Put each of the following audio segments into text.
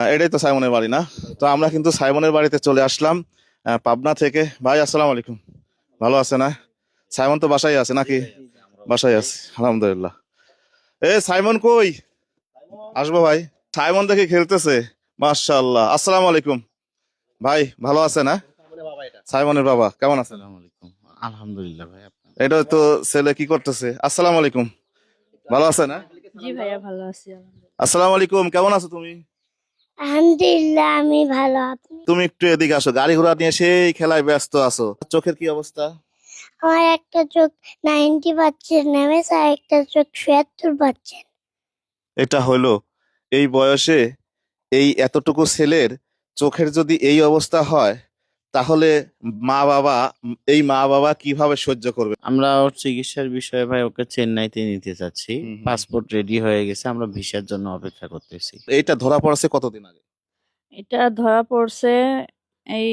এটাই তো সাইমনের বাড়ি না? তো আমরা কিন্তু সাইমনের বাড়িতে চলে আসলাম পাবনা থেকে। ভাই আসসালামু আলাইকুম, ভালো আছে না? সাইমন তো বাসায় আছে নাকি? বাসায় আছে, আলহামদুলিল্লাহ। সাইমন কই? আসবো ভাই। সাইমন দেখে খেলতেছে, মাশাআল্লাহ। আসসালামু আলাইকুম ভাই, ভালো আছে না? সাইমনের বাবা কেমন আছেন? আসসালামু আলাইকুম। আলহামদুলিল্লাহ ভাই এটা তো ছেলে কি করতেছে? আসসালামু আলাইকুম, ভালো আছে না? জি ভাইয়া ভালো আছি আসসালামু আলাইকুম, কেমন আছো তুমি? আলহামদুলিল্লাহ। আমি ভালো, আপনি? তুমি একটু এদিকে আসো, গাড়ি ঘোড়া নিয়ে সেই খেলায় ব্যস্ত আছো। চোখের কি অবস্থা? আমার একটা চোখ 90% নেমেছে, আর একটা চোখ 76%। এটা হলো এই বয়সে এই এতটুকু ছেলের চোখের যদি এই অবস্থা হয়, তাহলে মা বাবা কিভাবে সহ্য করবে? আমরা ওর চিকিৎসার বিষয়ে ভাই ওকে চেন্নাইতে নিতে চাচ্ছি। হুম, হুম। পাসপোর্ট রেডি হয়ে গেছে, আমরা ভিসার জন্য অপেক্ষা করতেছি। এইটা ধরা পড়ছে কতদিন আগে? এটা ধরা পড়ছে এই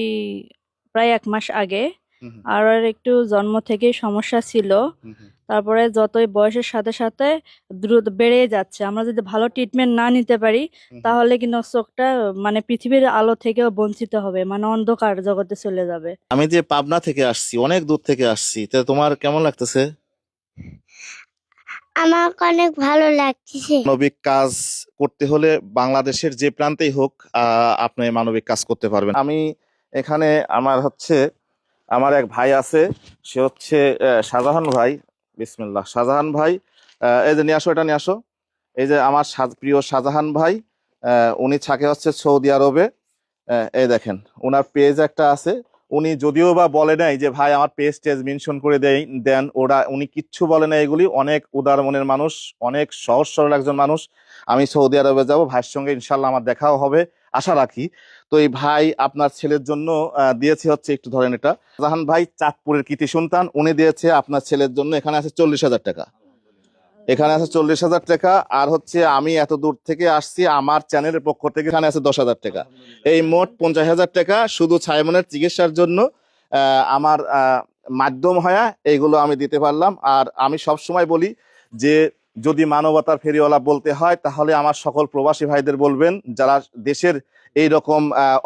প্রায় 1 মাস আগে। হুম, হুম, আর ওর একটু জন্ম থেকেই সমস্যা ছিল। হুম, হুম। তারপরে যতই বয়সের সাথে সাথে দ্রুত বেড়ে যাচ্ছে। আমরা যদি ভালো ট্রিটমেন্ট না নিতে পারি হুম, হুম। তাহলে কিন্তু ওর চোখটা মানে পৃথিবীর আলো থেকেও বঞ্চিত হবে, মানে অন্ধকার জগতে চলে যাবে। আমি যে পাবনা থেকে আসছি, অনেক দূর থেকে আসছি, তা তোমার কেমন লাগতেছে? আমার অনেক ভালো লাগছে। মানবিক কাজ করতে হলে বাংলাদেশের যে প্রান্তেই হোক আপনি মানবিক কাজ করতে পারবেন। আমি এখানে আমার এক ভাই আছে, সে হচ্ছে শাহজাহান ভাই। বিসমিল্লাহ, শাহজাহান ভাই। এই যে নিয়ে আসো, এটা নিয়ে আসো। এই যে আমার প্রিয় শাহজাহান ভাই, উনি থাকে হচ্ছে সৌদি আরবে। এই দেখেন, ওনার পেজ একটা আছে। উনি যদিও বা বলে নাই যে ভাই আমার পেজ টেজ মেনশন করে দেন, উনি কিচ্ছু বলে না। এগুলি অনেক উদার মনের মানুষ, অনেক সহজ সরল একজন মানুষ। আমি সৌদি আরবে যাব, ভাইয়ের সঙ্গে ইনশাল্লাহ আমার দেখাও হবে, আশা রাখি। তো এই ভাই আপনার ছেলের জন্য দিয়েছে হচ্ছে, একটু ধরেন এটা। জাহান ভাই চাঁদপুরের কৃতি সন্তান, উনি দিয়েছে আপনার ছেলের জন্য। এখানে আছে 40,000 টাকা, এখানে আছে 40,000 টাকা। আর হচ্ছে আমি এত দূর থেকে আসছি, আমার চ্যানেলের পক্ষ থেকে এখানে আছে 10,000 টাকা। এই মোট 50,000 টাকা শুধু সাইমনের চিকিৎসার জন্য আমার মাধ্যম হয়ে এইগুলো আমি দিতে পারলাম। আর আমি সব সময় বলি যে যদি মানবতার ফেরিওয়ালা বলতে হয়, তাহলে আমার সকল প্রবাসী ভাইদের বলবেন, যারা দেশের এই রকম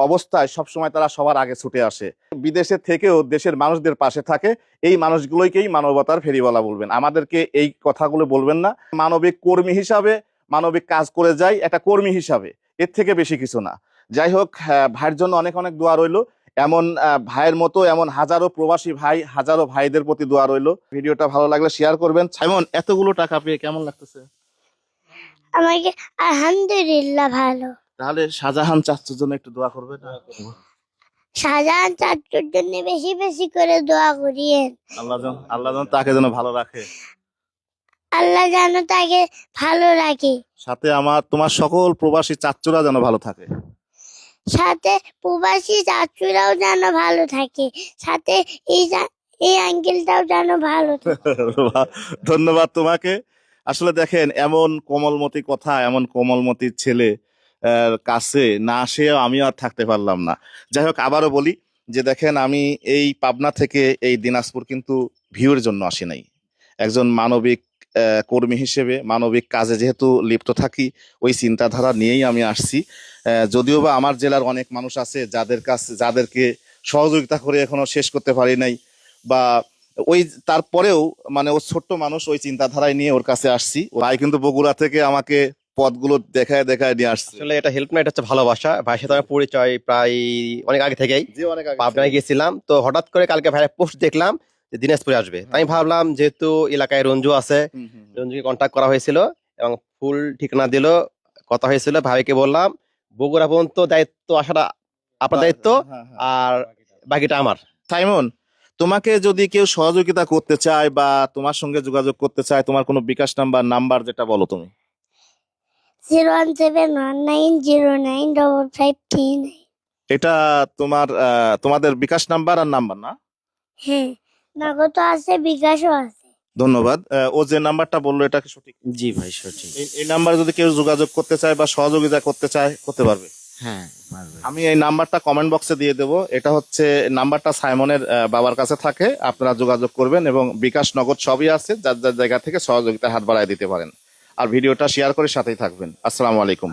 অবস্থায় সবসময় তারা সবার আগে ছুটে আসে, বিদেশে থেকেও দেশের মানুষদের পাশে থাকে, এই মানুষগুলোকেই মানবতার ফেরিওয়ালা বলবেন। আমাদেরকে এই কথাগুলো বলবেন না। মানবিক কর্মী হিসাবে মানবিক কাজ করে যাই, একটা কর্মী হিসাবে, এর থেকে বেশি কিছু না। যাই হোক, ভাইয়ের জন্য অনেক অনেক দোয়া রইলো। এমন ভাইয়ের মতো এমন হাজারো প্রবাসী ভাই, হাজারো ভাইদের প্রতি দোয়া রইলো। ভিডিওটা ভালো লাগলে শেয়ার করবেন। সাইমন, এতগুলো টাকা পেয়ে কেমন লাগতেছে? আমাকে আলহামদুলিল্লাহ ভালো। তাহলে শাহজাহান চাচ্চুর জন্য একটু দোয়া করবেন। শাহজাহান চাচুর জন্য বেশি বেশি করে দোয়া করিয়েন। আল্লাহ যেন তাকে যেন ভালো রাখে, আল্লাহ যেন তাকে ভালো রাখে। সাথে তোমার সকল প্রবাসী চাচ্চুরা যেন ভালো থাকে। সাথে প্রবাসী চাচুরাও যেন ভালো থাকে, সাথে এই আঙ্কেলটাও যেন ভালো থাকে। ধন্যবাদ তোমাকে। আসলে দেখেন, এমন কোমলমতি কথা, এমন কোমলমতি ছেলে কাছে না আসেও আমি আর থাকতে পারলাম না। যাই হোক, আবারও বলি যে দেখেন, আমি এই পাবনা থেকে এই দিনাজপুর কিন্তু ভিউর জন্য আসি নাই। একজন মানবিক কর্মী হিসেবে মানবিক কাজে যেহেতু লিপ্ত থাকি, ওই চিন্তাধারা নিয়েই আমি আসছি। যদিও বা আমার জেলার অনেক মানুষ আছে যাদেরকে সহযোগিতা করে এখনো শেষ করতে পারি নাই, বা ওই তারপরেও মানে ও ছোট্ট মানুষ, ওই চিন্তাধারায় নিয়ে ওর কাছে আসছি। ভাই কিন্তু বগুড়া থেকে আমাকে পথগুলো দেখায় দেখায় নিয়ে আসছে। আসলে এটা হেল্প না, এটা হচ্ছে ভালোবাসা। ভাইয়ের সাথে আমার পরিচয় প্রায় অনেক আগে থেকেই। যে অনেক আগে পাবনায় গিয়েছিলাম, তো হঠাৎ করে কালকে ভাইয়ের পোস্ট দেখলাম যে দিনাজপুরে আসবে। তাই আমি ভাবলাম যেহেতু এলাকায় রঞ্জু আছে, রঞ্জুকে কন্ট্যাক্ট করা হয়েছিল এবং ফুল ঠিকানা দিল, কথা হয়েছিল। ভাইকে বললাম বগুড়া পর্যন্ত দায়িত্ব আসাটা আপনার দায়িত্ব, আর বাকিটা আমার। সাইমন, তোমাকে যদি কেউ সহযোগিতা করতে চায় বা তোমার সঙ্গে যোগাযোগ করতে চায়, তোমার কোনো বিকাশ নাম্বার যেটা বলো তুমি। 01719095539। এটা তোমাদের বিকাশ নাম্বার আর নাম্বার না? হ্যাঁ, নগদ আছে, বিকাশও আছে। ধন্যবাদ। ও যে নাম্বারটা বললো, এটা কি সঠিক? জি ভাই সঠিক। এই নাম্বারে যদি কেউ যোগাযোগ করতে চায় বা সহযোগিতা করতে চায়, করতে পারবে। হ্যাঁ পারবে। আমি এই নাম্বারটা কমেন্ট বক্সে দিয়ে দেবো। এটা হচ্ছে নাম্বারটা সাইমনের বাবার কাছে থাকে, আপনারা যোগাযোগ করবেন এবং বিকাশ নগদ সবই আছে, যার যার জায়গা থেকে সহযোগিতার হাত বাড়ায় দিতে পারেন। আর ভিডিওটা শেয়ার করে সাথেই থাকবেন। আসসালামু আলাইকুম।